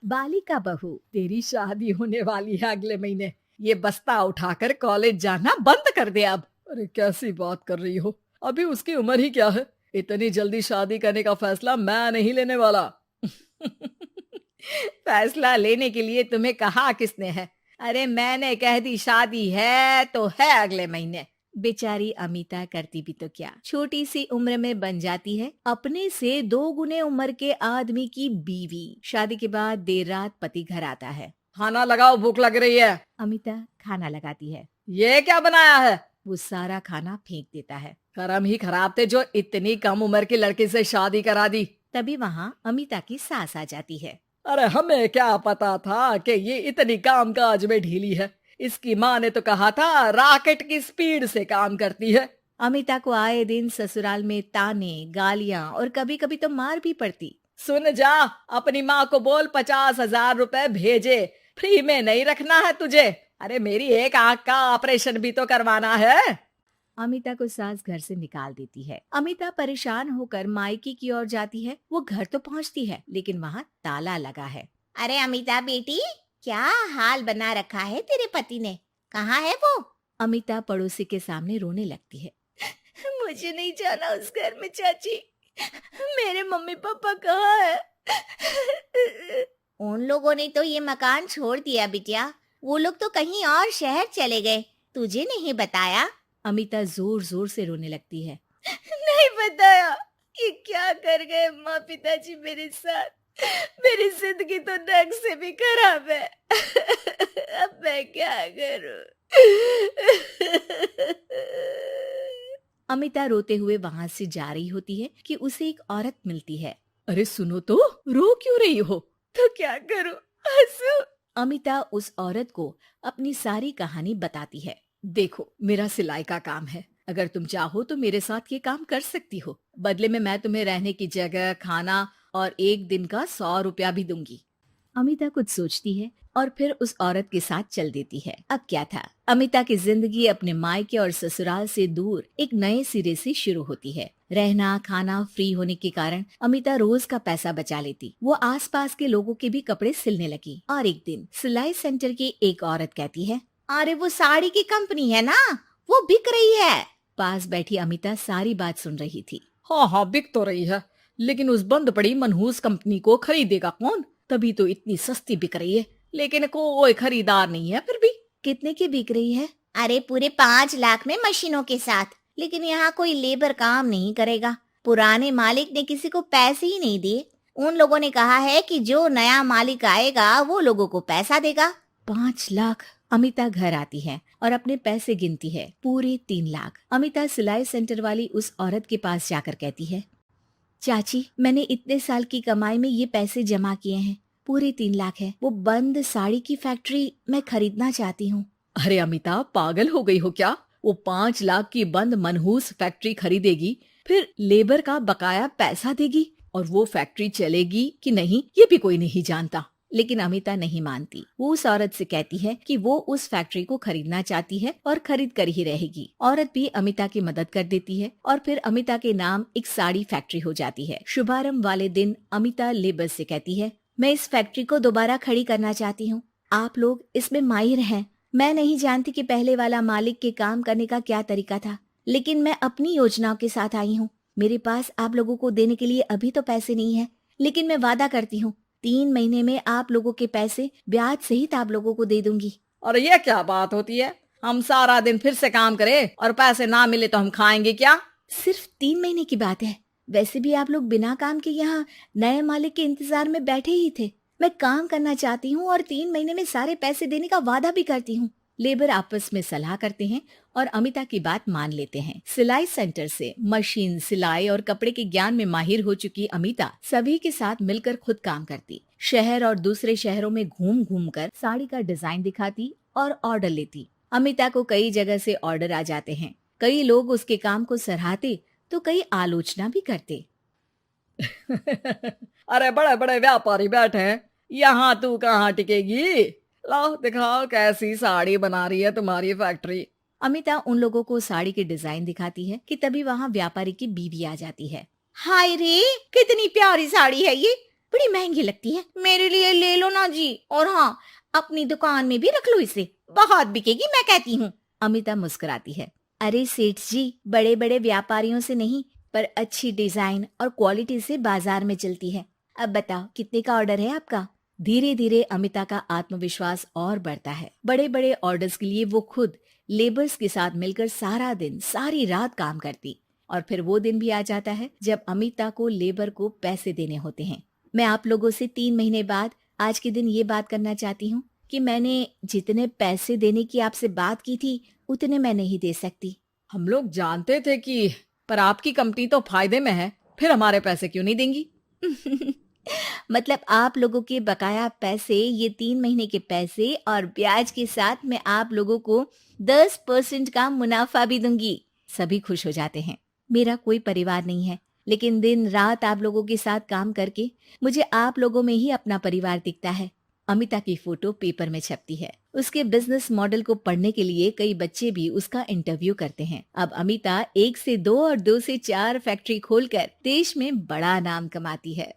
बालिका बहू, तेरी शादी होने वाली है अगले महीने। ये बस्ता उठाकर कॉलेज जाना बंद कर दे अब। अरे कैसी बात कर रही हो, अभी उसकी उम्र ही क्या है। इतनी जल्दी शादी करने का फैसला मैं नहीं लेने वाला। फैसला लेने के लिए तुम्हें कहा किसने है? अरे मैंने कह दी शादी है तो है अगले महीने। बेचारी अमिता करती भी तो क्या, छोटी सी उम्र में बन जाती है अपने से 2 गुने उम्र के आदमी की बीवी। शादी के बाद देर रात पति घर आता है। खाना लगाओ, भूख लग रही है। अमिता खाना लगाती है। ये क्या बनाया है? वो सारा खाना फेंक देता है। कर्म ही खराब थे जो इतनी कम उम्र के लड़के से शादी करा दी। तभी वहाँ अमिता की सास आ जाती है। अरे हमें क्या पता था कि ये इतनी कामकाज में ढीली है। इसकी माँ ने तो कहा था रॉकेट की स्पीड से काम करती है। अमिता को आए दिन ससुराल में ताने, गालियां और कभी कभी तो मार भी पड़ती। सुन जा, अपनी माँ को बोल 50,000 रुपए भेजे, फ्री में नहीं रखना है तुझे। अरे मेरी एक आंख का ऑपरेशन भी तो करवाना है। अमिता को सास घर से निकाल देती है। अमिता परेशान होकर मायके की ओर जाती है। वो घर तो पहुंचती है लेकिन वहाँ ताला लगा है। अरे अमिता बेटी, क्या हाल बना रखा है तेरे पति ने? कहाँ है वो? अमिता पड़ोसी के सामने रोने लगती है। मुझे नहीं जाना उस घर में चाची। मेरे मम्मी पापा कहाँ है? उन लोगों ने तो ये मकान छोड़ दिया बिटिया। वो लोग तो कहीं और शहर चले गए। तुझे नहीं बताया? अमिता जोर जोर से रोने लगती है। नहीं बताया? ये क्या कर गए माँ पिताजी मेरे साथ? मेरी जिंदगी तो नर्क से भी खराब है। अब मैं क्या करूं? अमिता रोते हुए वहाँ से जा रही होती है कि उसे एक औरत मिलती है। अरे सुनो तो, रो क्यों रही हो? तो क्या करूं? हंसू? अमिता उस औरत को अपनी सारी कहानी बताती है। देखो, मेरा सिलाई का काम है। अगर तुम चाहो तो मेरे साथ ये काम कर सकती हो। बदले में मैं तुम्हें रहने की जगह, खाना और 1 दिन का 100 रुपया भी दूंगी। अमिता कुछ सोचती है और फिर उस औरत के साथ चल देती है। अब क्या था, अमिता की जिंदगी अपने मायके और ससुराल से दूर एक नए सिरे से शुरू होती है। रहना खाना फ्री होने के कारण अमिता रोज का पैसा बचा लेती। वो आसपास के लोगों के भी कपड़े सिलने लगी। और एक दिन सिलाई सेंटर की एक औरत कहती है, अरे वो साड़ी की कंपनी है ना, वो बिक रही है। पास बैठी अमिता सारी बात सुन रही थी। हाँ हाँ, बिक तो रही है, लेकिन उस बंद पड़ी मनहूस कंपनी को खरीदेगा कौन? तभी तो इतनी सस्ती बिक रही है, लेकिन कोई खरीदार नहीं है फिर भी। कितने की बिक रही है? अरे पूरे 5 लाख में मशीनों के साथ। लेकिन यहाँ कोई लेबर काम नहीं करेगा। पुराने मालिक ने किसी को पैसे ही नहीं दिए। उन लोगों ने कहा है कि जो नया मालिक आएगा वो लोगों को पैसा देगा। 5 लाख। अमिता घर आती है और अपने पैसे गिनती है, पूरे 3 लाख। अमिता सिलाई सेंटर वाली उस औरत के पास जाकर कहती है, चाची, मैंने इतने साल की कमाई में ये पैसे जमा किए हैं, पूरे 3 लाख है। वो बंद साड़ी की फैक्ट्री मैं खरीदना चाहती हूँ। अरे अमिता, पागल हो गई हो क्या? वो 5 लाख की बंद मनहूस फैक्ट्री खरीदेगी, फिर लेबर का बकाया पैसा देगी, और वो फैक्ट्री चलेगी कि नहीं ये भी कोई नहीं जानता। लेकिन अमिता नहीं मानती। वो उस औरत से कहती है कि वो उस फैक्ट्री को खरीदना चाहती है और खरीद कर ही रहेगी। औरत भी अमिता की मदद कर देती है और फिर अमिता के नाम एक साड़ी फैक्ट्री हो जाती है। शुभारंभ वाले दिन अमिता लेबर से कहती है, मैं इस फैक्ट्री को दोबारा खड़ी करना चाहती हूँ। आप लोग इसमें माहिर हैं। मैं नहीं जानती कि पहले वाला मालिक के काम करने का क्या तरीका था, लेकिन मैं अपनी योजनाओं के साथ आई हूँ। मेरे पास आप लोगों को देने के लिए अभी तो पैसे नहीं है, लेकिन मैं वादा करती हूँ 3 महीने में आप लोगों के पैसे ब्याज सहित आप लोगों को दे दूंगी। और ये क्या बात होती है? हम सारा दिन फिर से काम करें और पैसे ना मिले तो हम खाएंगे क्या? सिर्फ 3 महीने की बात है। वैसे भी आप लोग बिना काम के यहाँ नए मालिक के इंतजार में बैठे ही थे। मैं काम करना चाहती हूँ और 3 महीने में सारे पैसे देने का वादा भी करती हूँ। लेबर आपस में सलाह करते हैं और अमिता की बात मान लेते हैं। सिलाई सेंटर से मशीन, सिलाई और कपड़े के ज्ञान में माहिर हो चुकी अमिता सभी के साथ मिलकर खुद काम करती। शहर और दूसरे शहरों में घूम घूम कर साड़ी का डिजाइन दिखाती और ऑर्डर लेती। अमिता को कई जगह से ऑर्डर आ जाते हैं। कई लोग उसके काम को सराहते तो कई आलोचना भी करते। अरे बड़े बड़े व्यापारी बैठे हैं, यहाँ तू कहाँ टिकेगी? लाओ दिखाओ कैसी साड़ी बना रही है तुम्हारी फैक्ट्री। अमिता उन लोगों को साड़ी के डिजाइन दिखाती है कि तभी वहाँ व्यापारी की बीवी आ जाती है। हाय रे, कितनी प्यारी साड़ी है ये। बड़ी महंगी लगती है। मेरे लिए ले लो ना जी, और हाँ, अपनी दुकान में भी रख लो इसे, बहुत बिकेगी मैं कहती हूँ। अमिता मुस्कुराती है। अरे सेठ जी, बड़े बड़े व्यापारियों से नहीं, पर अच्छी डिजाइन और क्वालिटी से बाजार में चलती है। अब बताओ कितने का ऑर्डर है आपका? धीरे धीरे अमिता का आत्मविश्वास और बढ़ता है। बड़े बड़े ऑर्डर्स के लिए वो खुद लेबर्स के साथ मिलकर सारा दिन सारी रात काम करती, और फिर वो दिन भी आ जाता है जब अमिता को लेबर को पैसे देने होते हैं। मैं आप लोगों से 3 महीने बाद आज के दिन ये बात करना चाहती हूँ कि मैंने जितने पैसे देने की आपसे बात की थी उतने मैं नहीं दे सकती। हम लोग जानते थे कि, पर आपकी कंपनी तो फायदे में है, फिर हमारे पैसे क्यों नहीं देंगी? मतलब आप लोगों के बकाया पैसे, ये 3 महीने के पैसे और ब्याज के साथ मैं आप लोगों को 10% का मुनाफा भी दूंगी। सभी खुश हो जाते हैं। मेरा कोई परिवार नहीं है, लेकिन दिन रात आप लोगों के साथ काम करके मुझे आप लोगों में ही अपना परिवार दिखता है। अमिता की फोटो पेपर में छपती है। उसके बिजनेस मॉडल को पढ़ने के लिए कई बच्चे भी उसका इंटरव्यू करते हैं। अब अमिता 1 से 2 और 2 से 4 फैक्ट्री खोलकर देश में बड़ा नाम कमाती है।